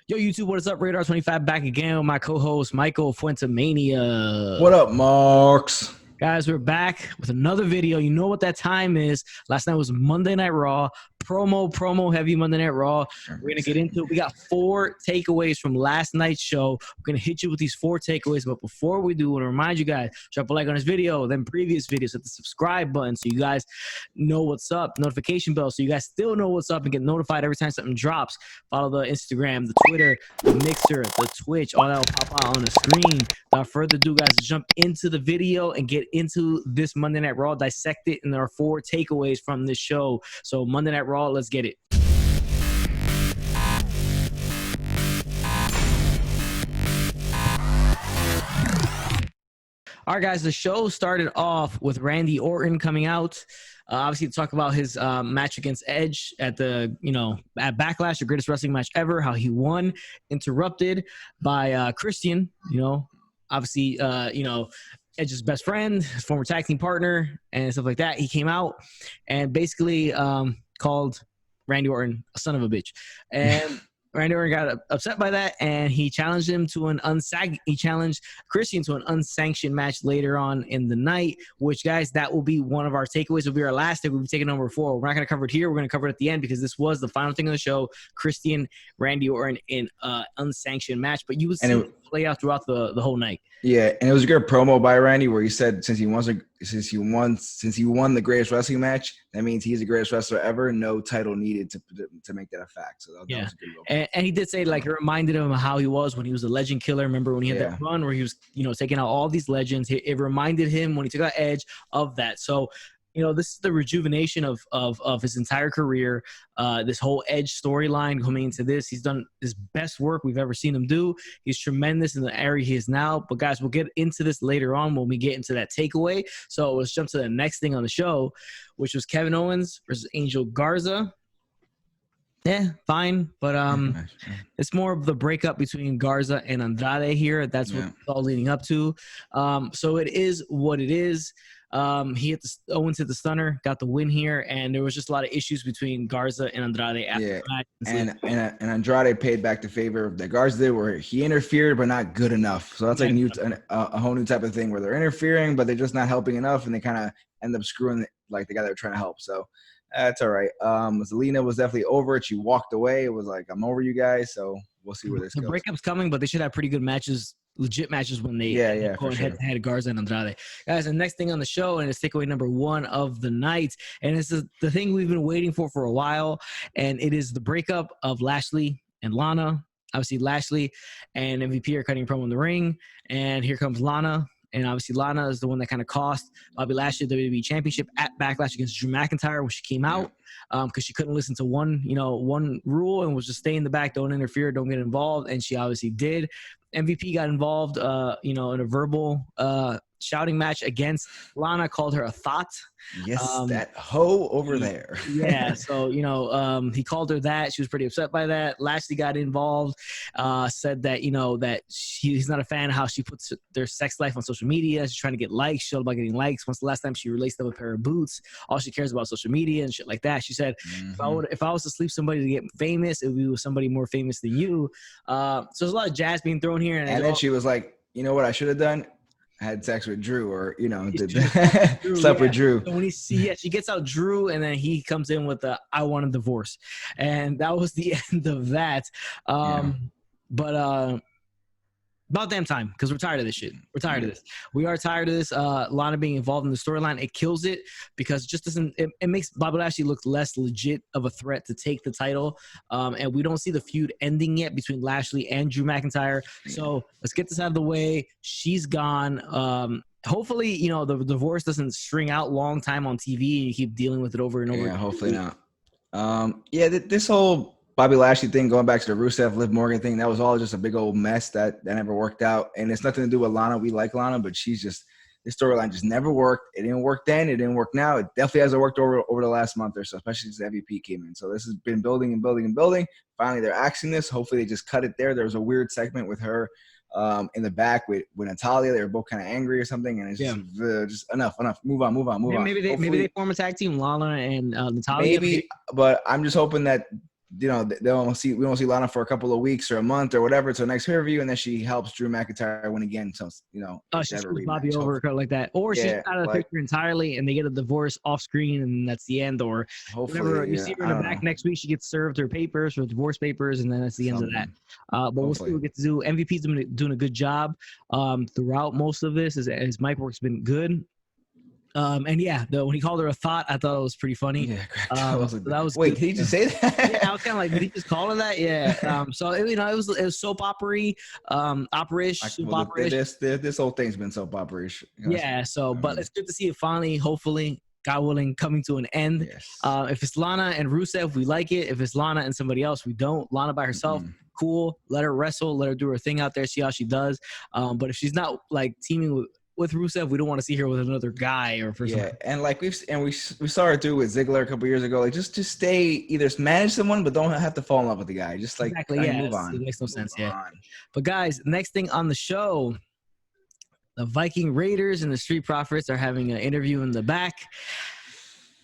Yo, YouTube, what is up? Radar 25 back again with my co-host, Michael Fuentemania. What up, Marks? Guys, we're back with another video. You know what that time is. Last night was Monday Night Raw. Promo heavy Monday Night Raw. We're going to get into it. We got 4 takeaways from last night's show. We're going to hit you with these 4 takeaways. But before we do, I want to remind you guys, drop a like on this video, then previous videos, hit the subscribe button so you guys know what's up. Notification bell so you guys still know what's up and get notified every time something drops. Follow the Instagram, the Twitter, the Mixer, the Twitch. All that will pop out on the screen. Without further ado, guys, let's jump into the video and get into this Monday Night Raw, dissect it, and there are 4 takeaways from this show. So Monday Night Raw, let's get it. All right, guys, the show started off with Randy Orton coming out, obviously to talk about his match against Edge at the, at Backlash, the greatest wrestling match ever, how he won, interrupted by Christian, obviously, Edge's best friend, his former tag team partner, and stuff like that. He came out and basically called Randy Orton a son of a bitch. And Randy Orton got upset by that, and he challenged him to he challenged Christian to an unsanctioned match later on in the night, which, guys, that will be one of our takeaways. It'll be our last take. We'll be taking number 4. We're not going to cover it here. We're going to cover it at the end because this was the final thing of the show, Christian, Randy Orton in unsanctioned match. But you would see it play out throughout the whole night. Yeah, and it was a good promo by Randy where he said since he won the greatest wrestling match, that means he's the greatest wrestler ever. No title needed to make that a fact. So that was a good and he did say, like, it reminded him of how he was when he was a legend killer. Remember when he had that run where he was, taking out all these legends? It reminded him when he took out Edge of that. So, this is the rejuvenation of his entire career. This whole Edge storyline coming into this. He's done his best work we've ever seen him do. He's tremendous in the area he is now. But, guys, we'll get into this later on when we get into that takeaway. So let's jump to the next thing on the show, which was Kevin Owens versus Angel Garza. Yeah, fine. But it's more of the breakup between Garza and Andrade here. That's what it's all leading up to. So it is what it is. Owens hit the stunner, got the win here, and there was just a lot of issues between Garza and Andrade after the match. And Andrade paid back the favor that Garza did, where he interfered but not good enough. So that's like a whole new type of thing where they're interfering but they're just not helping enough, and they kind of end up screwing like the guy they're trying to help. So that's all right. Zelina was definitely over it. She walked away. It was like, I'm over you guys. So we'll see where this goes. The breakup's coming, but they should have pretty good matches. Legit matches when they go head-to-head Garza and Andrade. Guys, the next thing on the show, and it's takeaway number 1 of the night, and it's the thing we've been waiting for a while, and it is the breakup of Lashley and Lana. Obviously, Lashley and MVP are cutting a promo in the ring, and here comes Lana. And obviously, Lana is the one that kind of cost Bobby Lashley the WWE Championship at Backlash against Drew McIntyre when she came out because she couldn't listen to one rule and was just stay in the back, don't interfere, don't get involved. And she obviously did. MVP got involved, in a verbal shouting match against Lana, called her a thought. Yes, that hoe over there. So, he called her that. She was pretty upset by that. Lashley got involved, said that, that he's not a fan of how she puts their sex life on social media. She's trying to get likes. She's all about getting likes. When's the last time she laced up a pair of boots? All she cares about social media and shit like that. She said, if I was to sleep somebody to get famous, it would be with somebody more famous than you. So there's a lot of jazz being thrown here. And then she was like, you know what I should have done? Had sex with Drew, or slept with Drew. So when she gets out Drew, and then he comes in with I want a divorce, and that was the end of that. But about damn time, because we're tired of this shit. We're tired of this. We are tired of this. Lana being involved in the storyline, it kills it because it just doesn't. It makes Bobby Lashley look less legit of a threat to take the title, and we don't see the feud ending yet between Lashley and Drew McIntyre. So let's get this out of the way. She's gone. Hopefully, the divorce doesn't string out long time on TV and you keep dealing with it over and over. Yeah, hopefully not. This whole Bobby Lashley thing, going back to the Rusev, Liv Morgan thing, that was all just a big old mess that never worked out. And it's nothing to do with Lana. We like Lana, but this storyline just never worked. It didn't work then. It didn't work now. It definitely hasn't worked over the last month or so, especially since MVP came in. So this has been building and building and building. Finally, they're axing this. Hopefully, they just cut it there. There was a weird segment with her in the back with Talia. They were both kind of angry or something, and it's just enough. Move on. Maybe they form a tag team, Lana and Natalya. Maybe, but I'm just hoping that we won't see Lana for a couple of weeks or a month or whatever till next pay-per-view, and then she helps Drew McIntyre win again. So she screws Bobby over like that, or she's out of the picture entirely, and they get a divorce off screen, and that's the end. Or whenever you see her in the back next week, she gets served her papers, her divorce papers, and then that's the end of that. But we'll see what we get to do. MVP's doing a good job throughout most of this. His mic work's been good. When he called her a thought, I thought it was pretty funny. Yeah, that was wait, did he just say that? Yeah, I was kind of like, did he just call her that? Yeah. So it was soap opera-y, opera-ish, soap opera-ish. This whole thing's been soap opera-ish. Yeah. So, but it's good to see it finally, hopefully, God willing, coming to an end. Yes. If it's Lana and Rusev, we like it. If it's Lana and somebody else, we don't. Lana by herself. Cool. Let her wrestle. Let her do her thing out there. See how she does. But if she's not like teaming with Rusev, we don't want to see her with another guy or for something. And like we saw her do with Ziggler a couple years ago. Like just stay, either manage someone, but don't have to fall in love with the guy. Just like move on. It makes no sense. Yeah. But guys, next thing on the show, the Viking Raiders and the Street Profits are having an interview in the back.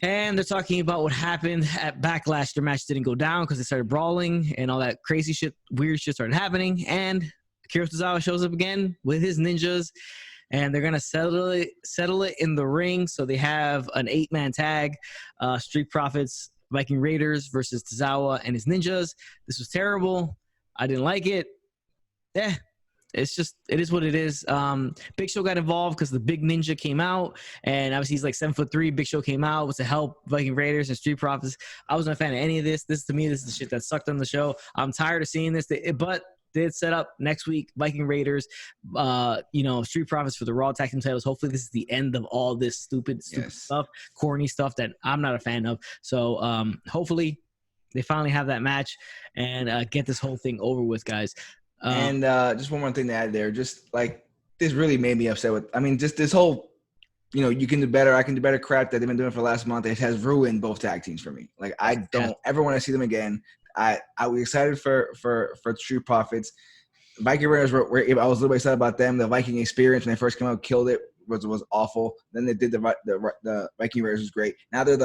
And they're talking about what happened at Backlash. Their match didn't go down because they started brawling and all that crazy shit, weird shit started happening. And Akira Tozawa shows up again with his ninjas. And they're going to settle it in the ring. So they have an 8-man tag, Street Profits, Viking Raiders versus Tozawa and his ninjas. This was terrible. I didn't like it. It is what it is. Big Show got involved because the big ninja came out. And obviously he's like 7'3". Big Show came out to help Viking Raiders and Street Profits. I wasn't a fan of any of this. This is the shit that sucked on the show. I'm tired of seeing this. But did set up next week, Viking Raiders, Street Profits for the Raw Tag Team titles. Hopefully this is the end of all this stupid stuff, corny stuff that I'm not a fan of. So hopefully they finally have that match and get this whole thing over with, guys. And just one more thing to add there. Just like this really made me upset with, just this whole, you can do better, I can do better crap that they've been doing for the last month. It has ruined both tag teams for me. Like I don't ever want to see them again. I was excited for Street Profits. Viking Raiders I was a little bit excited about them. The Viking experience when they first came out killed it. Was awful. Then they did the Viking Raiders was great. Now they're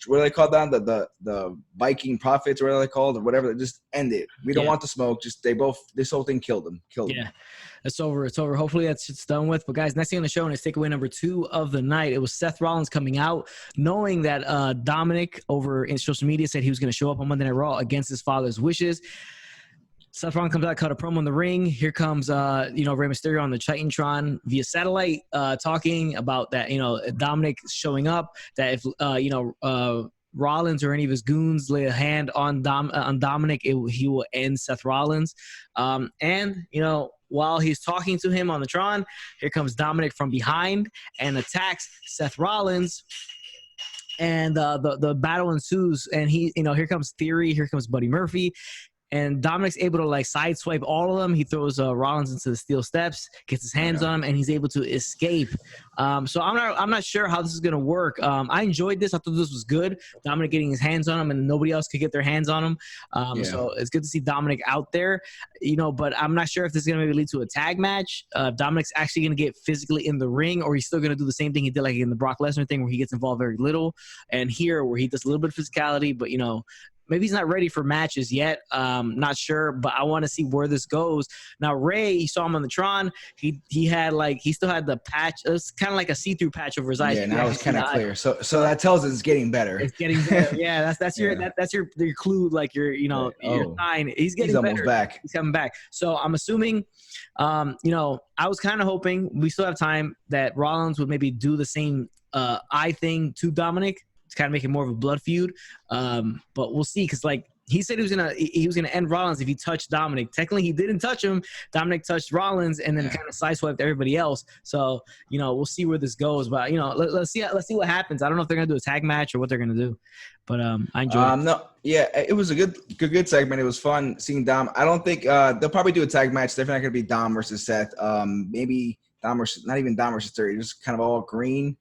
what are they called down? The Viking Profits, or what are they called, or whatever. Just end it. We don't want the smoke. Just this whole thing killed them. Yeah. It's over. It's over. Hopefully it's done with. But guys, next thing on the show, and it's takeaway number 2 of the night. It was Seth Rollins coming out, knowing that Dominick over in social media said he was going to show up on Monday Night Raw against his father's wishes. Seth Rollins comes out, cut a promo in the ring. Here comes, Rey Mysterio on the Titantron via satellite, talking about that, Dominic showing up. That if Rollins or any of his goons lay a hand on Dominic, he will end Seth Rollins. While he's talking to him on the Tron, here comes Dominic from behind and attacks Seth Rollins. And the battle ensues. And here comes Theory, here comes Buddy Murphy. And Dominic's able to sideswipe all of them. He throws Rollins into the steel steps, gets his hands on him, and he's able to escape. So I'm not sure how this is gonna work. I enjoyed this. I thought this was good. Dominic getting his hands on him, and nobody else could get their hands on him. So it's good to see Dominic out there. But I'm not sure if this is gonna maybe lead to a tag match. Dominic's actually gonna get physically in the ring, or he's still gonna do the same thing he did like in the Brock Lesnar thing, where he gets involved very little, and here where he does a little bit of physicality, but maybe he's not ready for matches yet. Not sure, but I want to see where this goes. Now, Ray, you saw him on the Tron. He still had the patch. It was kind of like a see-through patch over his eyes. Yeah, now it's kind of clear. So that tells us it's getting better. It's getting better. Yeah, that's your clue. Like your sign. He's better. Almost back. He's coming back. So I'm assuming, I was kind of hoping we still have time that Rollins would maybe do the same eye thing to Dominic. To kind of make it more of a blood feud, but we'll see. Because he said he was gonna end Rollins if he touched Dominic. Technically, he didn't touch him. Dominic touched Rollins and then kind of sideswiped everybody else. So we'll see where this goes. But let's see what happens. I don't know if they're gonna do a tag match or what they're gonna do. But I enjoyed it. No, yeah, it was a good segment. It was fun seeing Dom. I don't think they'll probably do a tag match. Definitely not gonna be Dom versus Seth. Maybe Dom versus not even Dom versus Theory. Just kind of all green.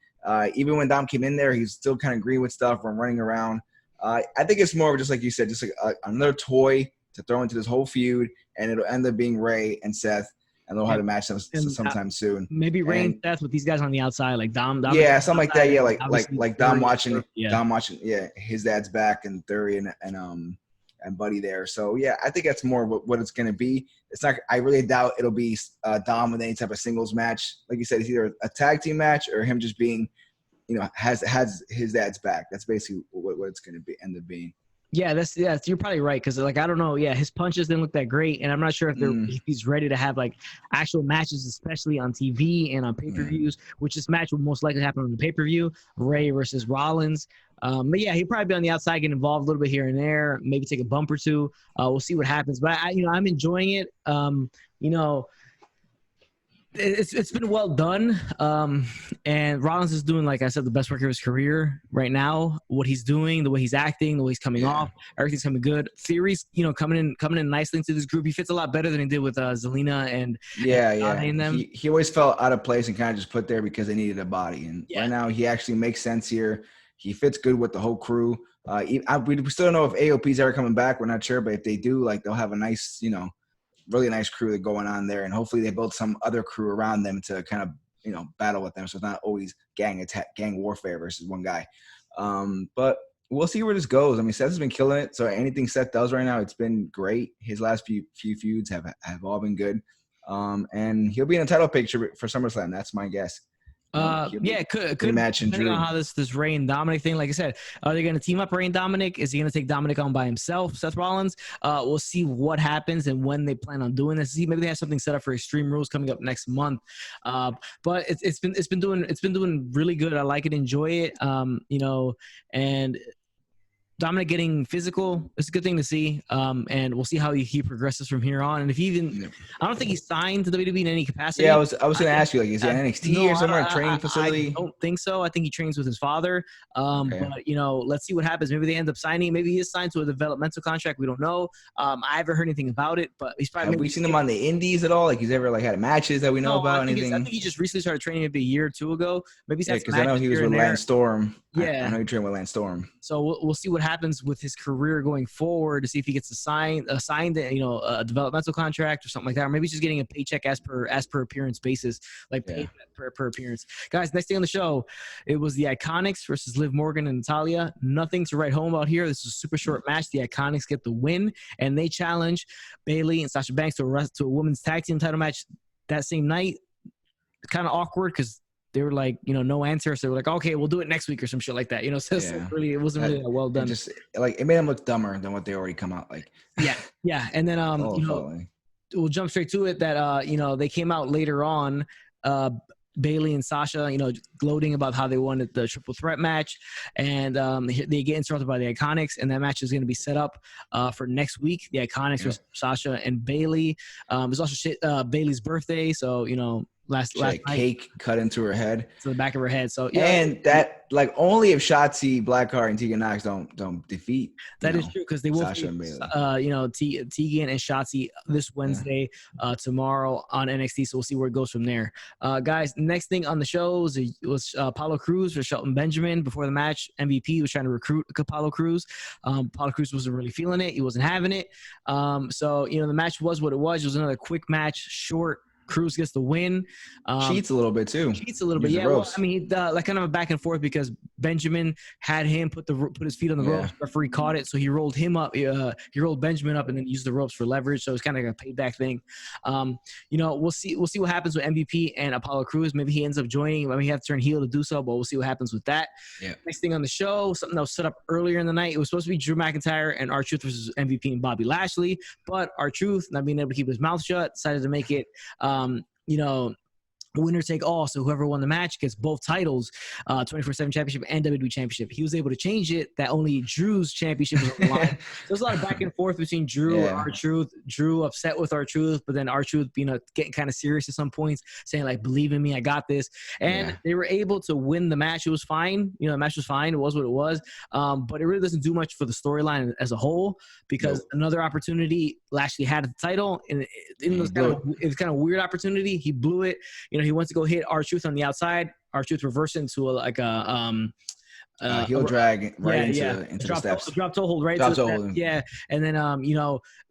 Even when Dom came in there, he's still kind of green with stuff from running around. I think it's more of just like you said, just like another toy to throw into this whole feud, and it'll end up being Ray and Seth, and they'll have to match them sometime soon. Maybe Ray and Seth with these guys on the outside, like Dom. Yeah, something like that. Yeah, like Dom watching. Yeah. Dom watching. Yeah, his dad's back, and Theory and and Buddy there. So yeah, I think that's more what it's going to be. It's not. I really doubt it'll be Dom with any type of singles match. Like you said, it's either a tag team match or him just being, has his dad's back. That's basically what it's going to end up being. Yeah, you're probably right, because like I don't know, his punches didn't look that great, and I'm not sure if he's ready to have like actual matches, especially on TV and on pay-per-views, which this match will most likely happen on the pay-per-view, Ray versus Rollins. But yeah, he'll probably be on the outside, get involved a little bit here and there, maybe take a bump or two. We'll see what happens, but I'm enjoying it. It's been well done, and Rollins is doing, like I said, the best work of his career right now. What he's doing, the way he's acting, the way he's coming off, everything's coming good. Theory's coming in nicely into this group. He fits a lot better than he did with Zelina and them. He always felt out of place and kind of just put there because they needed a body, and right now he actually makes sense here. He fits good with the whole crew. We still don't know if AOP's ever coming back. We're not sure, but if they do, like, they'll have a nice, really nice crew going on there, and hopefully they build some other crew around them to kind of battle with them, so it's not always gang warfare versus one guy. But we'll see where this goes. I mean, Seth has been killing it, so anything Seth does right now, it's been great. His last few feuds have all been good, and he'll be in a title picture for SummerSlam. That's my guess. Could match and depending on how this Ray and Dominic thing, like I said, are they going to team up Ray and Dominic? Is he going to take Dominic on by himself, Seth Rollins? We'll see what happens and when they plan on doing this. See, maybe they have something set up for Extreme Rules coming up next month. But it's been doing really good. I like it, enjoy it. And Dominic getting physical, it's a good thing to see. And we'll see how he progresses from here on. And if he even, I don't think he's signed to WWE in any capacity. Yeah, I was going to ask you, like, is he in NXT or somewhere, a training facility? I don't think so. I think he trains with his father. But let's see what happens. Maybe they end up signing. Maybe he is signed to a developmental contract. We don't know. I haven't heard anything about it, but he's probably. Have we seen him on the Indies at all? Like, he's ever had matches that we know about? I think he just recently started training maybe a year or two ago. Maybe he's had because I know he was with Lance Storm. Yeah, I know he trained with Lance Storm. So we'll see what happens with his career going forward to see if he gets assigned a developmental contract or something like that, or maybe he's just getting a paycheck as per appearance basis, like paid per appearance. Guys, next thing on the show, it was the IKonics versus Liv Morgan and Talia. Nothing to write home about here. This is a super short match. The IKonics get the win, and they challenge Bayley and Sasha Banks to a women's tag team title match that same night. Kind of awkward because they were like, no answer. So they were like, okay, we'll do it next week or some shit like that. So really, it wasn't really well done. Just like it made them look dumber than what they already come out like. Yeah. And then, we'll jump straight to it that, they came out later on, Bayley and Sasha, gloating about how they wanted the triple threat match, and they get interrupted by the IKonics, and that match is going to be set up for next week. The IKonics versus Sasha and Bayley. It's also Bayley's birthday, so last night, cake cut into her head, to the back of her head. So and that only if Shotzi, Blackheart, and Tegan Knox don't defeat. That is true, because they will Sasha and Bayley. Tegan and Shotzi this Wednesday, tomorrow on NXT. So we'll see where it goes from there. Guys, next thing on the show was Paulo Cruz for Shelton Benjamin. Before the match, MVP was trying to recruit Paulo Cruz. Paulo Cruz wasn't really feeling it. He wasn't having it. So the match was what it was. It was another quick match, short. Cruz gets the win. Cheats a little bit too. Yeah. Well, I mean, like kind of a back and forth, because Benjamin had him put his feet on the ropes. Referee caught it, so he rolled him up. He rolled Benjamin up and then used the ropes for leverage. So it's kind of like a payback thing. We'll see what happens with MVP and Apollo Cruz. Maybe he ends up joining. I mean, he has to turn heel to do so, but we'll see what happens with that. Yeah. Next thing on the show, something that was set up earlier in the night. It was supposed to be Drew McIntyre and R-Truth versus MVP and Bobby Lashley, but R-Truth, not being able to keep his mouth shut, decided to make it winner take all. So whoever won the match gets both titles, 24/7 championship and WWE championship. He was able to change it that only Drew's championship was on the line. So there's a lot of back and forth between Drew and R-Truth. Drew upset with R-Truth, but then R-Truth, getting kind of serious at some points, saying like, believe in me, I got this. And they were able to win the match. It was fine. The match was fine. It was what it was. But it really doesn't do much for the storyline as a whole, because another opportunity, Lashley had the title, and it was kind of a weird opportunity. He blew it. He wants to go hit R-Truth on the outside. R-Truth reversed into heel drag right into the steps. Drop toe hold right. Yeah, and then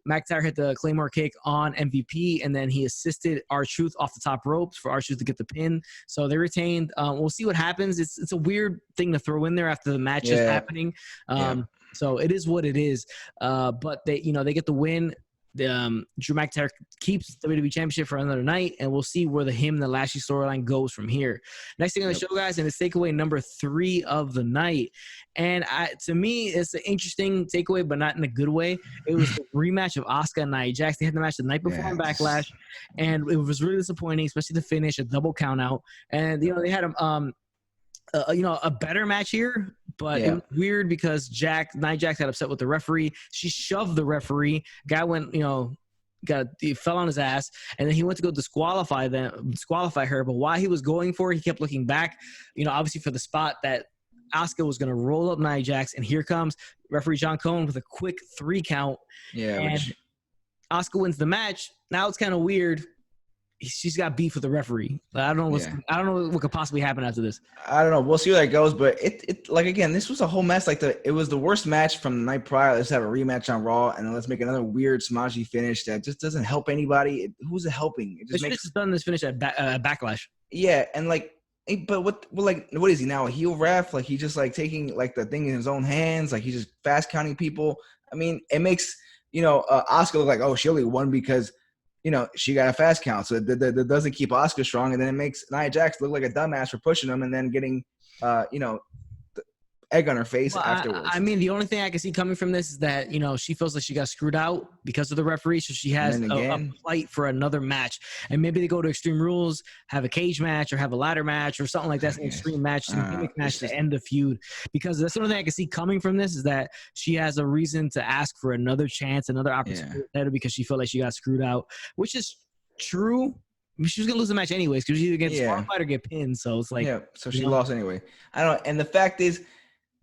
McIntyre hit the Claymore kick on MVP, and then he assisted R-Truth off the top ropes for R-Truth to get the pin. So they retained. We'll see what happens. It's a weird thing to throw in there after the match is happening. So it is what it is. But they get the win. Drew McIntyre keeps the WWE Championship for another night, and we'll see where him and the Lashley storyline goes from here. Next thing on the show, guys, and it's takeaway number 3 of the night. And to me, it's an interesting takeaway, but not in a good way. It was the rematch of Asuka and Nia Jax. They had the match the night before on Backlash, and it was really disappointing, especially the finish, a double count out. And they had a better match here, but it was weird because Nia Jax got upset with the referee. She shoved the referee. Guy went, he fell on his ass, and then he went to go disqualify her. But while he was going for it, he kept looking back, obviously for the spot that Asuka was going to roll up Nia Jax, and here comes referee John Cone with a quick 3 count. Yeah, and Asuka wins the match. Now it's kind of weird. She's got beef with the referee. I don't know what could possibly happen after this. I don't know. We'll see where that goes. But it like, again, this was a whole mess. It was the worst match from the night prior. Let's have a rematch on Raw, and then let's make another weird smudgy finish that just doesn't help anybody. Who's it helping? It just makes done this finish at Backlash. Yeah, and but what is he now? A heel ref? Like, he just taking the thing in his own hands. Like, he's just fast counting people. I mean, it makes Asuka look like, oh, she only won because she got a fast count. So that doesn't keep Asuka strong. And then it makes Nia Jax look like a dumbass for pushing him and then getting, egg on her face afterwards. I mean, the only thing I can see coming from this is that, she feels like she got screwed out because of the referee. So she has a fight for another match. And maybe they go to Extreme Rules, have a cage match or have a ladder match or something like that. An extreme match, some gimmick match to end the feud. Because that's the only thing I can see coming from this is that she has a reason to ask for another chance, another opportunity because she felt like she got screwed out, which is true. I mean, she was going to lose the match anyways because she either get disqualified or get pinned. So it's like... Yeah, so she lost anyway. I don't know. And the fact is,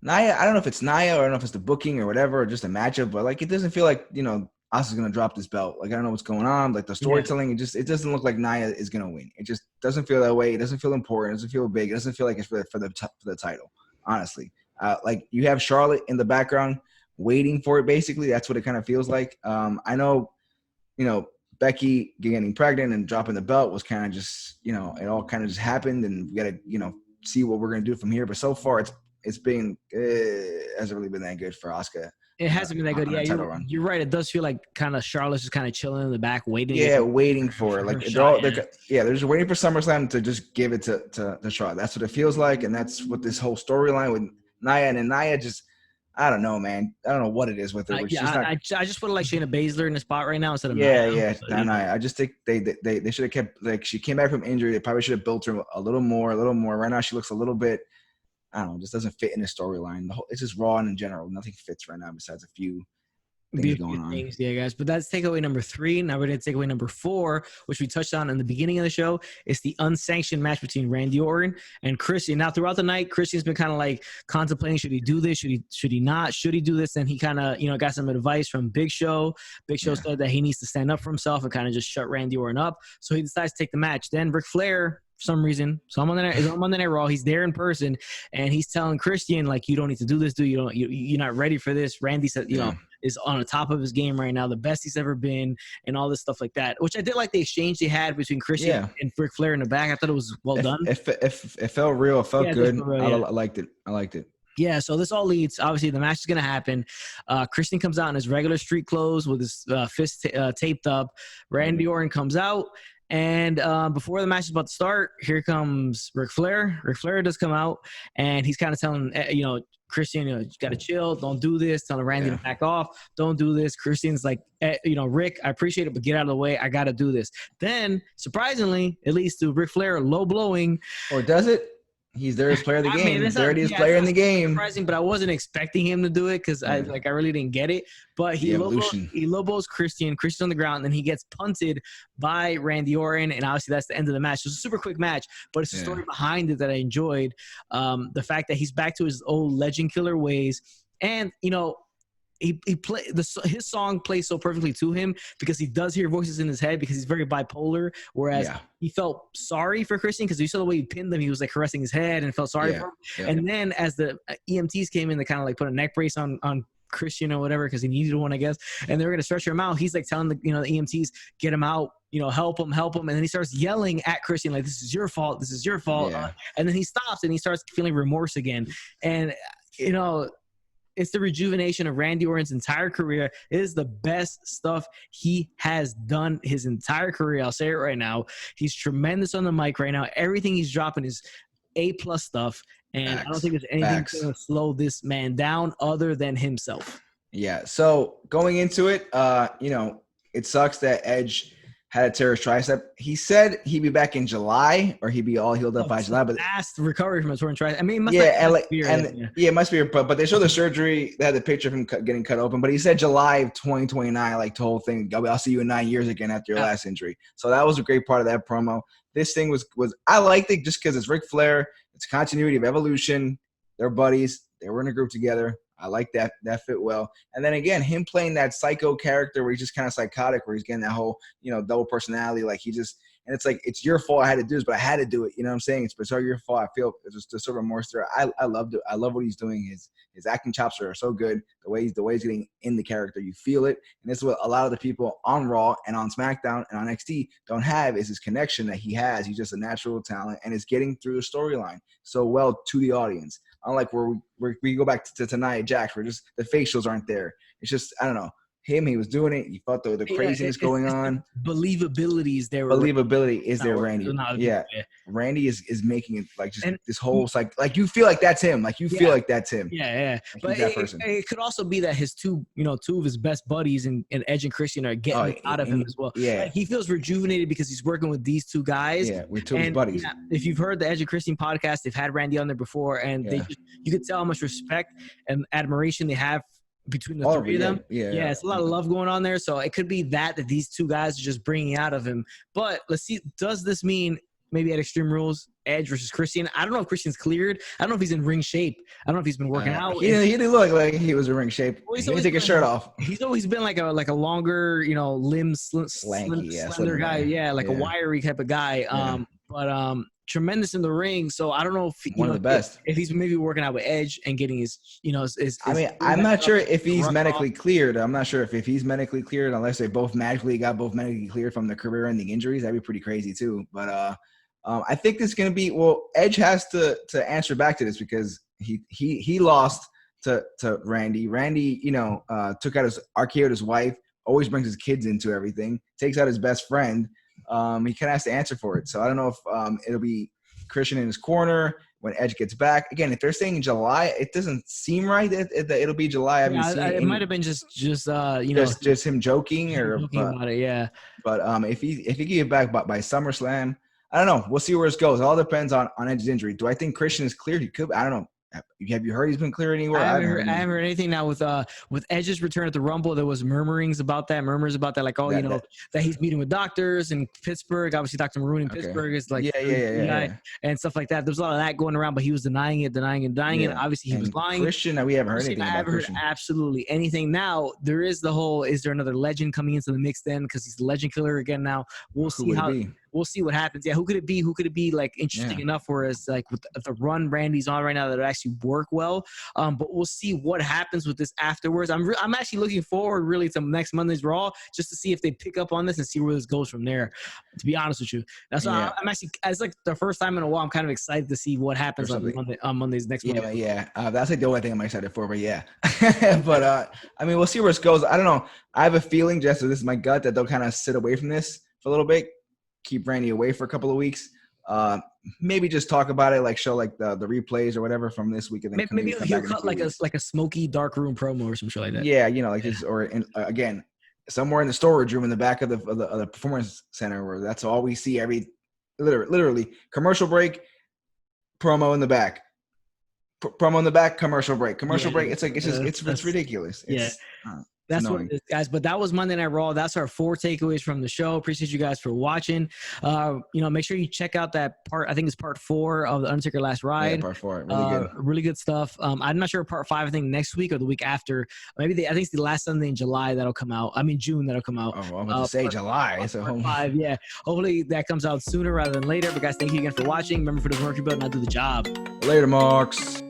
Nia, I don't know if it's Nia or I don't know if it's the booking or whatever or just a matchup, but it doesn't feel like, Asuka's going to drop this belt. I don't know what's going on. The storytelling, it doesn't look like Nia is going to win. It just doesn't feel that way. It doesn't feel important. It doesn't feel big. It doesn't feel like it's for the title, honestly. You have Charlotte in the background waiting for it, basically. That's what it kind of feels like. I know, Becky getting pregnant and dropping the belt was kind of just, it all kind of just happened, and we got to, see what we're going to do from here. But so far, it's been hasn't really been that good for Asuka. It hasn't been that good. Yeah, you're right. It does feel like kind of Charlotte's just kind of chilling in the back, waiting. Yeah, waiting for it. They're just waiting for SummerSlam to just give it to Charlotte. That's what it feels like, and that's what this whole storyline with Nia and Nia just. I don't know, man. I don't know what it is with her. I just put Shayna Baszler in the spot right now instead of Nia. I just think they should have kept she came back from injury. They probably should have built her a little more. Right now she looks a little bit. I don't know, just doesn't fit in the storyline. It's just Raw and in general. Nothing fits right now besides a few things going on. Yeah, guys. But that's takeaway number 3. Now we're going to takeaway number 4, which we touched on in the beginning of the show. It's the unsanctioned match between Randy Orton and Christian. Now, throughout the night, Christian's been kind of contemplating, should he do this? Should he not? Should he do this? And he kind of, got some advice from Big Show. Big Show said that he needs to stand up for himself and kind of just shut Randy Orton up. So he decides to take the match. Then Ric Flair, for some reason, so I'm on Monday Night Raw. He's there in person, and he's telling Christian, you don't need to do this, dude. You're not ready for this. Randy said, is on the top of his game right now, the best he's ever been, and all this stuff like that. Which I did like the exchange they had between Christian and Ric Flair in the back. I thought it was well done. It felt real. It felt good. I liked it. Yeah, so this all leads, obviously, the match is going to happen. Christian comes out in his regular street clothes with his fist taped up. Randy Orton comes out. And before the match is about to start, here comes Ric Flair. Ric Flair does come out, and he's kind of telling, Christian, you got to chill. Don't do this. Telling Randy to back off. Don't do this. Christian's like, Rick, I appreciate it, but get out of the way. I got to do this. Then, surprisingly, it leads to Ric Flair low blowing. Or does it? He's there as player of the game. Dirtiest player in the game. Surprising, but I wasn't expecting him to do it because I really didn't get it. But he lobos Christian. Christian's on the ground, and then he gets punted by Randy Orton, and obviously that's the end of the match. It was a super quick match, but it's the story behind it that I enjoyed. The fact that he's back to his old legend killer ways, and his song plays so perfectly to him because he does hear voices in his head because he's very bipolar. Whereas he felt sorry for Christian because you saw the way he pinned him, he was caressing his head and felt sorry for him. Yeah. And then as the EMTs came in, they kind of put a neck brace on Christian or whatever because he needed one, I guess. And they were gonna stretch him out. He's telling the EMTs, get him out, help him. And then he starts yelling at Christian this is your fault. This is your fault. Yeah. And then he stops and he starts feeling remorse again. And it's the rejuvenation of Randy Orton's entire career. It is the best stuff he has done his entire career. I'll say it right now. He's tremendous on the mic right now. Everything he's dropping is A+ stuff. And I don't think there's anything going to slow this man down other than himself. Yeah. So going into it, it sucks that Edge had a tear his tricep. He said he'd be back in July, or he'd be all healed up by July. But fast recovery from a torn tricep. I mean, it must be. But they showed the surgery. They had the picture of him getting cut open. But he said July of 2029, like the whole thing. I'll see you in 9 years again after your last injury. So that was a great part of that promo. This thing was I liked it just because it's Ric Flair. It's continuity of Evolution. They're buddies. They were in a group together. I like that. That fit well. And then again, him playing that psycho character where he's just kind of psychotic, where he's getting that whole, double personality. Like and it's like, it's your fault I had to do this, but I had to do it. You know what I'm saying? It's all your fault. I feel it's just a sort of remorse there. I loved it. I love what he's doing. His acting chops are so good. The way he's getting in the character, you feel it. And this is what a lot of the people on Raw and on SmackDown and on NXT don't have, is his connection that he has. He's just a natural talent and is getting through the storyline so well to the audience. Unlike where we go back to Nia Jax, where just the facials aren't there. It's just, I don't know. Him, he was doing it. You felt the craziness going on. Believability is there. Believability is there, Randy. Yeah. Randy is making it like just this whole like you feel like that's him. Like you feel like that's him. Yeah. Like but that person. It could also be that his two of his best buddies in Edge and Christian are getting out of him as well. Yeah. Like he feels rejuvenated because he's working with these two guys. Yeah, with two of his buddies. Yeah, if you've heard the Edge and Christian podcast, they've had Randy on there before, and you could tell how much respect and admiration they have between the three of them. Yeah, it's a lot of love going on there. So it could be that these two guys are just bringing out of him. But let's see, does this mean maybe at Extreme Rules, Edge versus Christian? I don't know if Christian's cleared. I don't know if he's in ring shape. I don't know if he's been working out. He didn't look like he was in ring shape. He didn't take his shirt off. He's always been like a longer, slender guy. Yeah, a wiry type of guy. But tremendous in the ring. So I don't know if one of the best. If he's maybe working out with Edge and getting his I'm not sure if he's medically cleared. I'm not sure if he's medically cleared, unless they both medically cleared from the career-ending injuries. That'd be pretty crazy too. But I think this is going to be, Edge has to answer back to this because he lost to Randy. Randy, took out RKO'd his wife, always brings his kids into everything, takes out his best friend. He kind of has to answer for it. So I don't know if it'll be Christian in his corner when Edge gets back. Again, if they're saying in July, it doesn't seem right that it'll be July. It might have been just him joking about it. Yeah. But if he can get back by SummerSlam, I don't know. We'll see where this goes. It all depends on Edge's injury. Do I think Christian is cleared? He could. I don't know. Have you heard he's been cleared anywhere? I haven't heard anything. Now with Edge's return at the Rumble, there was murmurs about that, that he's meeting with doctors in Pittsburgh. Obviously, Dr. Maroon in Pittsburgh is like and stuff like that. There's a lot of that going around, but he was denying it. Obviously, he was lying. Christian, we haven't heard anything. I haven't heard absolutely anything. Now there is the whole: is there another legend coming into the mix? Then because he's the legend killer again. Now we'll see how. We'll see what happens. Yeah, who could it be? Who could it be? Like interesting enough, whereas like with the run Randy's on right now, that it actually work well. But we'll see what happens with this afterwards. I'm actually looking forward really to next Monday's Raw just to see if they pick up on this and see where this goes from there. To be honest with you, that's why I'm actually. It's like the first time in a while. I'm kind of excited to see what happens on Monday's next Monday. Yeah. That's like the only thing I'm excited for. But yeah, but we'll see where this goes. I don't know. I have a feeling, just so this is my gut, that they'll kind of sit away from this for a little bit. Keep Randy away for a couple of weeks. Maybe just talk about it, like show like the replays or whatever from this week, and then maybe he'll cut like a smoky dark room promo or some shit like that. Yeah, this, or again somewhere in the storage room in the back of the performance center, where that's all we see literally commercial break, promo in the back, promo in the back, commercial break. It's like it's ridiculous. That's what it is, guys. But that was Monday Night Raw. That's our 4 takeaways from the show. Appreciate you guys for watching. Make sure you check out that part. I think it's part 4 of The Undertaker Last Ride. Yeah, part 4. Really good. Really good stuff. I'm not sure part 5, I think next week or the week after. I think it's the last Sunday in July that'll come out. June that'll come out. Oh, I'm about to say July. So part 5, yeah. Hopefully that comes out sooner rather than later. But guys, thank you again for watching. Remember, for the Mercury Belt, not do the job. Later, Marks.